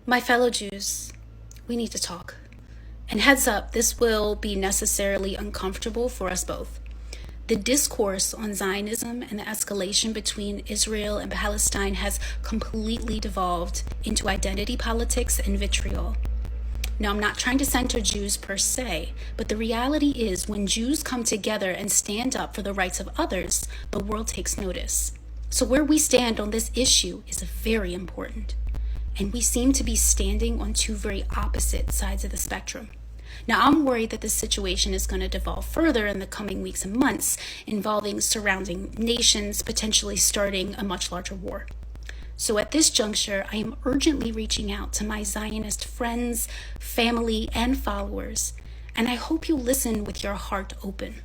My fellow Jews, we need to talk. And heads up, this will be necessarily uncomfortable for us both. The discourse on Zionism and the escalation between Israel and Palestine has completely devolved into identity politics and vitriol. Now, I'm not trying to center Jews per se, but the reality is when Jews come together and stand up for the rights of others, the world takes notice. So where we stand on this issue is very important. And we seem to be standing on two very opposite sides of the spectrum. Now, I'm worried that this situation is going to devolve further in the coming weeks and months, involving surrounding nations, potentially starting a much larger war. So at this juncture, I am urgently reaching out to my Zionist friends, family, and followers, and I hope you'll listen with your heart open.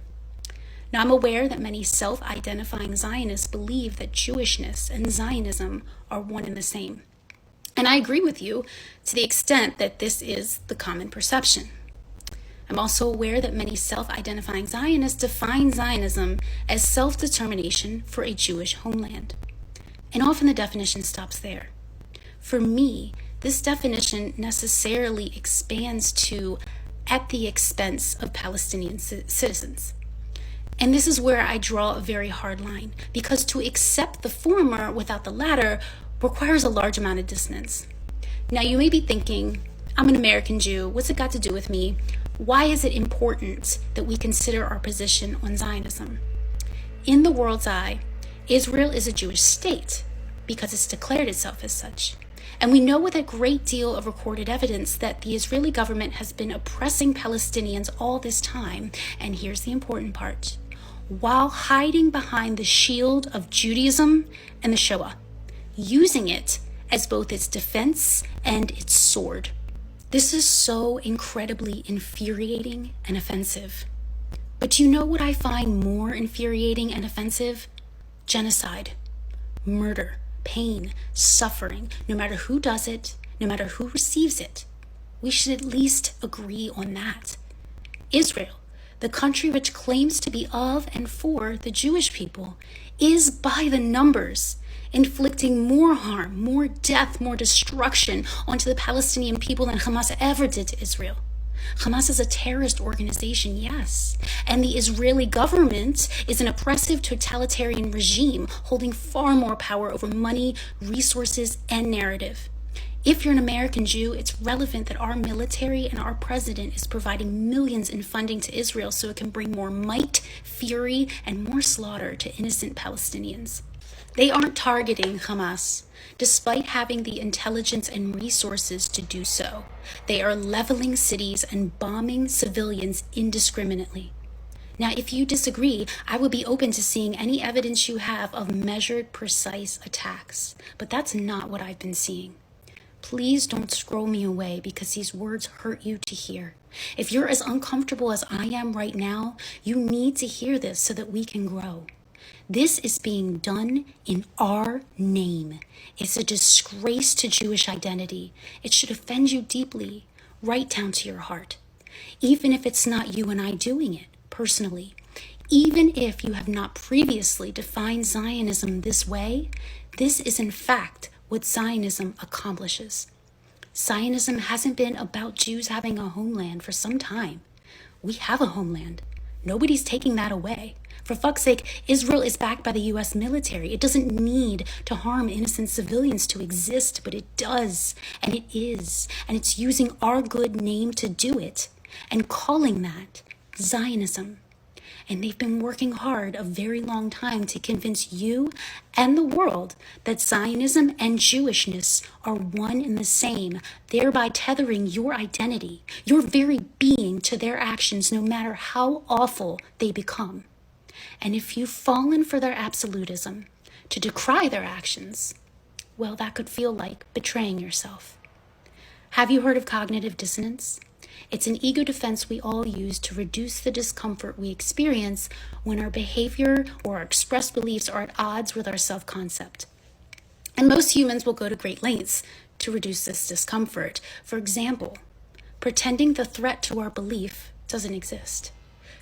Now, I'm aware that many self-identifying Zionists believe that Jewishness and Zionism are one and the same. And I agree with you to the extent that this is the common perception. I'm also aware that many self-identifying Zionists define Zionism as self-determination for a Jewish homeland. And often the definition stops there. For me, this definition necessarily expands to at the expense of Palestinian citizens. And this is where I draw a very hard line, because to accept the former without the latter requires a large amount of dissonance. Now, you may be thinking, I'm an American Jew. What's it got to do with me? Why is it important that we consider our position on Zionism? In the world's eye, Israel is a Jewish state because it's declared itself as such. And we know with a great deal of recorded evidence that the Israeli government has been oppressing Palestinians all this time. And here's the important part. While hiding behind the shield of Judaism and the Shoah, using it as both its defense and its sword. This is so incredibly infuriating and offensive. But do you know what I find more infuriating and offensive? Genocide, murder, pain, suffering, no matter who does it, no matter who receives it. We should at least agree on that. Israel, the country which claims to be of and for the Jewish people, is by the numbers inflicting more harm, more death, more destruction onto the Palestinian people than Hamas ever did to Israel. Hamas is a terrorist organization, yes, and the Israeli government is an oppressive totalitarian regime holding far more power over money, resources, and narrative. If you're an American Jew, it's relevant that our military and our president is providing millions in funding to Israel so it can bring more might, fury, and more slaughter to innocent Palestinians. They aren't targeting Hamas, despite having the intelligence and resources to do so. They are leveling cities and bombing civilians indiscriminately. Now, if you disagree, I would be open to seeing any evidence you have of measured, precise attacks. But that's not what I've been seeing. Please don't scroll me away because these words hurt you to hear. If you're as uncomfortable as I am right now, you need to hear this so that we can grow. This is being done in our name. It's a disgrace to Jewish identity. It should offend you deeply, right down to your heart. Even if it's not you and I doing it personally, even if you have not previously defined Zionism this way, this is in fact what Zionism accomplishes. Zionism hasn't been about Jews having a homeland for some time. We have a homeland. Nobody's taking that away. For fuck's sake, Israel is backed by the U.S. military. It doesn't need to harm innocent civilians to exist, but it does, and it is, and it's using our good name to do it, and calling that Zionism. And they've been working hard a very long time to convince you and the world that Zionism and Jewishness are one and the same, thereby tethering your identity, your very being to their actions, no matter how awful they become. And if you've fallen for their absolutism, to decry their actions, well, that could feel like betraying yourself. Have you heard of cognitive dissonance? It's an ego defense we all use to reduce the discomfort we experience when our behavior or our expressed beliefs are at odds with our self-concept. And most humans will go to great lengths to reduce this discomfort. For example, pretending the threat to our belief doesn't exist.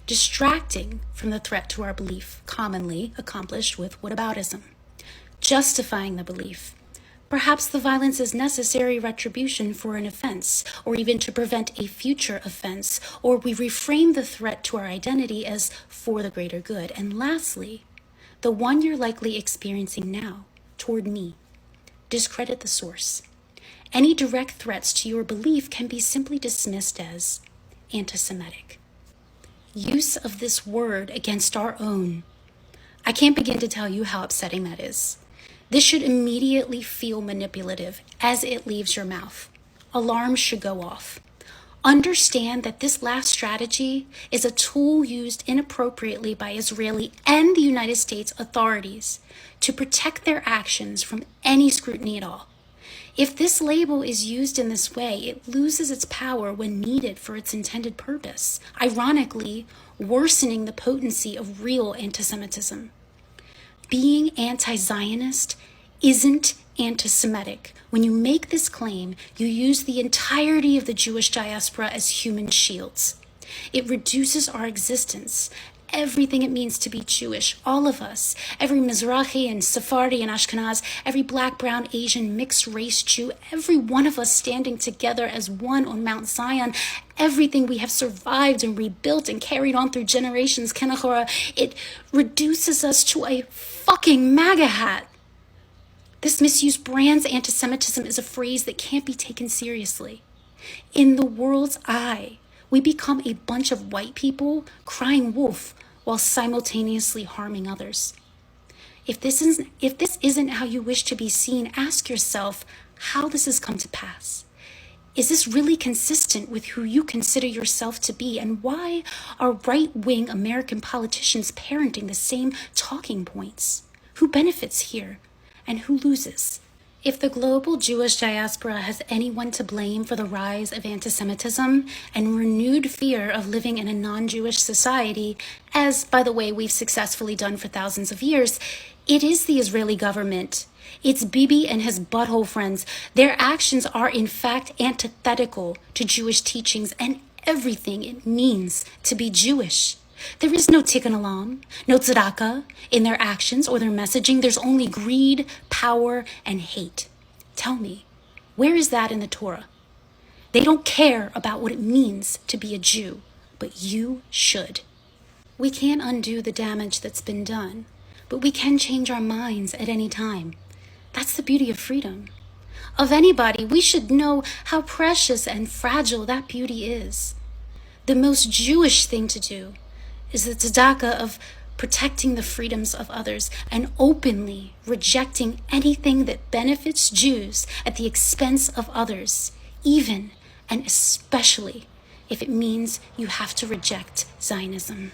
Distracting from the threat to our belief, commonly accomplished with whataboutism. Justifying the belief, Perhaps the violence is necessary retribution for an offense, or even to prevent a future offense, or we reframe the threat to our identity as for the greater good. And lastly, the one you're likely experiencing now, toward me. Discredit the source. Any direct threats to your belief can be simply dismissed as anti-Semitic. Use of this word against our own. I can't begin to tell you how upsetting that is. This should immediately feel manipulative as it leaves your mouth. Alarms should go off. Understand that this last strategy is a tool used inappropriately by Israeli and the United States authorities to protect their actions from any scrutiny at all. If this label is used in this way, it loses its power when needed for its intended purpose, ironically, worsening the potency of real anti-Semitism. Being anti-Zionist isn't anti-Semitic. When you make this claim, you use the entirety of the Jewish diaspora as human shields. It reduces our existence, everything it means to be Jewish, all of us, every Mizrahi and Sephardi and Ashkenaz, every black, brown, Asian, mixed race Jew, every one of us standing together as one on Mount Zion, everything we have survived and rebuilt and carried on through generations, Kenachora, it reduces us to a fucking MAGA hat. This misused brands anti-Semitism is a phrase that can't be taken seriously. In the world's eye, we become a bunch of white people crying wolf while simultaneously harming others. If this isn't how you wish to be seen, ask yourself how this has come to pass. Is this really consistent with who you consider yourself to be? And why are right-wing American politicians parenting the same talking points? Who benefits here and who loses? If the global Jewish diaspora has anyone to blame for the rise of anti-Semitism and renewed fear of living in a non-Jewish society, as, by the way, we've successfully done for thousands of years, it is the Israeli government. It's Bibi and his butthole friends. Their actions are, in fact, antithetical to Jewish teachings and everything it means to be Jewish. There is no tikkun olam, no tzedakah in their actions or their messaging. There's only greed, power, and hate. Tell me, where is that in the Torah? They don't care about what it means to be a Jew, but you should. We can't undo the damage that's been done, but we can change our minds at any time. That's the beauty of freedom. Of anybody, we should know how precious and fragile that beauty is. The most Jewish thing to do is the tzedakah of protecting the freedoms of others and openly rejecting anything that benefits Jews at the expense of others, even and especially if it means you have to reject Zionism.